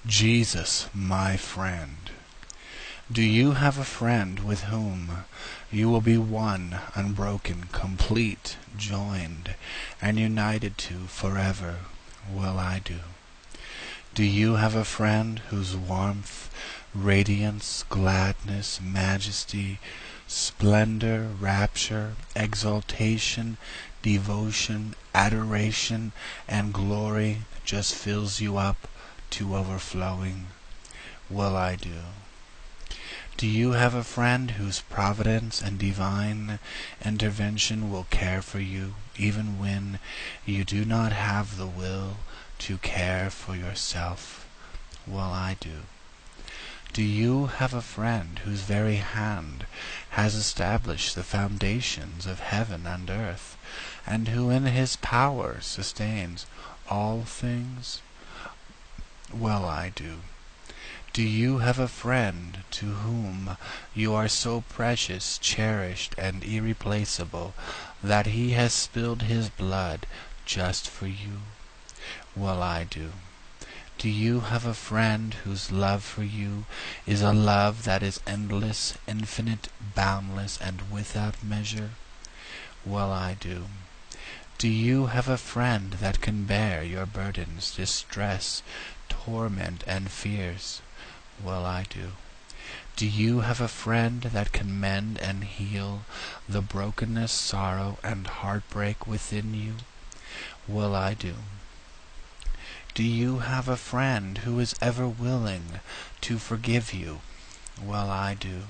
Jesus, my friend. Do you have a friend with whom you will be one, unbroken, complete, joined, and united to forever? Well, I do. Do you have a friend whose warmth, radiance, gladness, majesty, splendor, rapture, exaltation, devotion, adoration, and glory just fills you up to overflowing? Well, I do. Do you have a friend whose providence and divine intervention will care for you, even when you do not have the will to care for yourself? Well, I do. Do you have a friend whose very hand has established the foundations of heaven and earth, and who in his power sustains all things? Well, I do. Do you have a friend to whom you are so precious, cherished, and irreplaceable that he has spilled his blood just for you? Well, I do. Do you have a friend whose love for you is a love that is endless, infinite, boundless, and without measure? Well, I do. Do you have a friend that can bear your burdens, distress, torment, and fears? Well, I do. Do you have a friend that can mend and heal the brokenness, sorrow, and heartbreak within you? Well, I do. Do you have a friend who is ever willing to forgive you? Well, I do.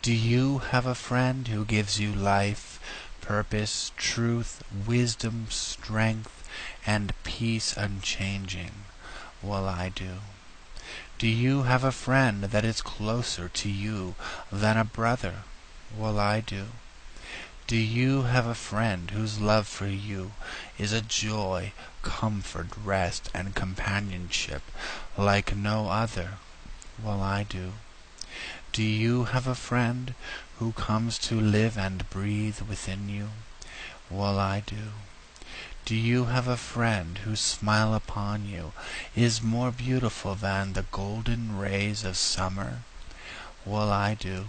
Do you have a friend who gives you life, purpose, truth, wisdom, strength, and peace unchanging? Well, I do. Do you have a friend that is closer to you than a brother? Well, I do. Do you have a friend whose love for you is a joy, comfort, rest, and companionship like no other? Well, I do. Do you have a friend who comes to live and breathe within you? Well, I do. Do you have a friend whose smile upon you is more beautiful than the golden rays of summer? Well, I do.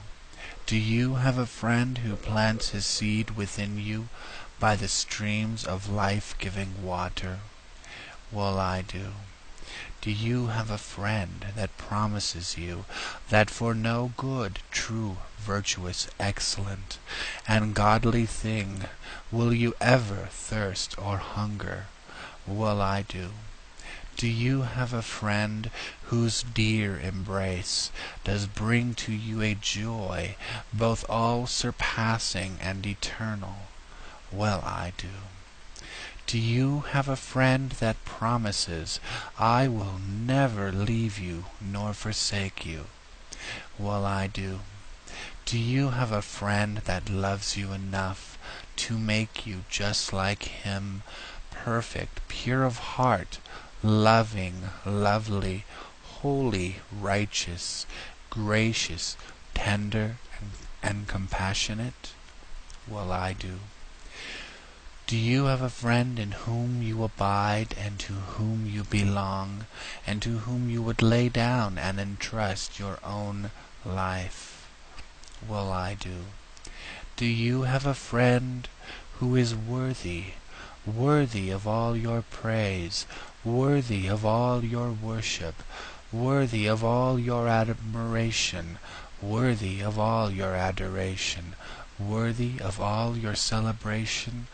Do you have a friend who plants his seed within you by the streams of life-giving water? Well, I do. Do you have a friend that promises you that for no good, true, virtuous, excellent, and godly thing will you ever thirst or hunger? Well, I do. Do you have a friend whose dear embrace does bring to you a joy both all-surpassing and eternal? Well, I do. Do you have a friend that promises, "I will never leave you nor forsake you"? Well, I do. Do you have a friend that loves you enough to make you just like him, perfect, pure of heart, loving, lovely, holy, righteous, gracious, tender, and compassionate? Well, I do. Do you have a friend in whom you abide, and to whom you belong, and to whom you would lay down and entrust your own life? Well, I do. Do you have a friend who is worthy, worthy of all your praise, worthy of all your worship, worthy of all your admiration, worthy of all your adoration, worthy of all your celebration,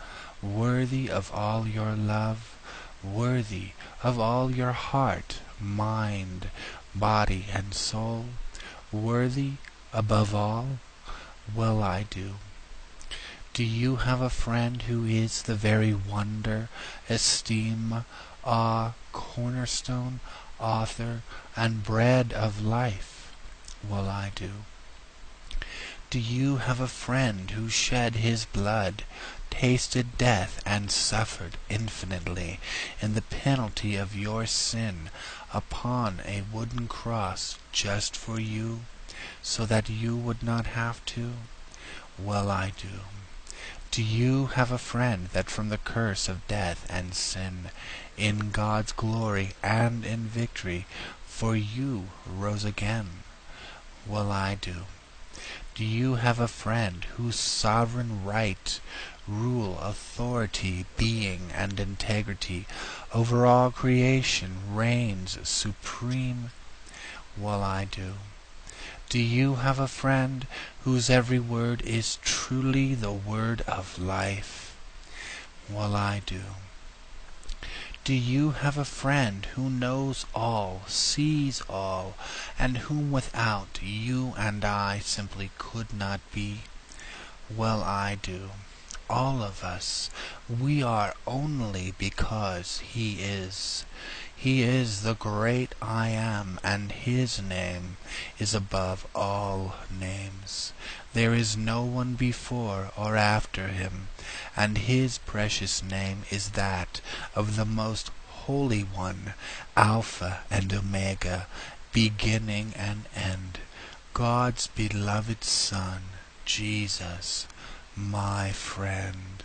worthy of all your love, worthy of all your heart, mind, body, and soul, worthy above all? Well, I do. Do you have a friend who is the very wonder, esteem, awe, cornerstone, author, and bread of life? Well, I do. Do you have a friend who shed his blood, tasted death, and suffered infinitely in the penalty of your sin upon a wooden cross just for you, so that you would not have to? Well, I do. Do you have a friend that from the curse of death and sin, in God's glory and in victory, for you rose again? Well, I do. Do you have a friend whose sovereign right, rule, authority, being, and integrity over all creation reigns supreme? Well, I do. Do you have a friend whose every word is truly the word of life? Well, I do. Do you have a friend who knows all, sees all, and whom without you and I simply could not be? Well, I do. All of us, we are only because He is. He is the great I Am, and His name is above all names. There is no one before or after Him, and His precious name is that of the Most Holy One, Alpha and Omega, beginning and end, God's beloved Son, Jesus, my friend.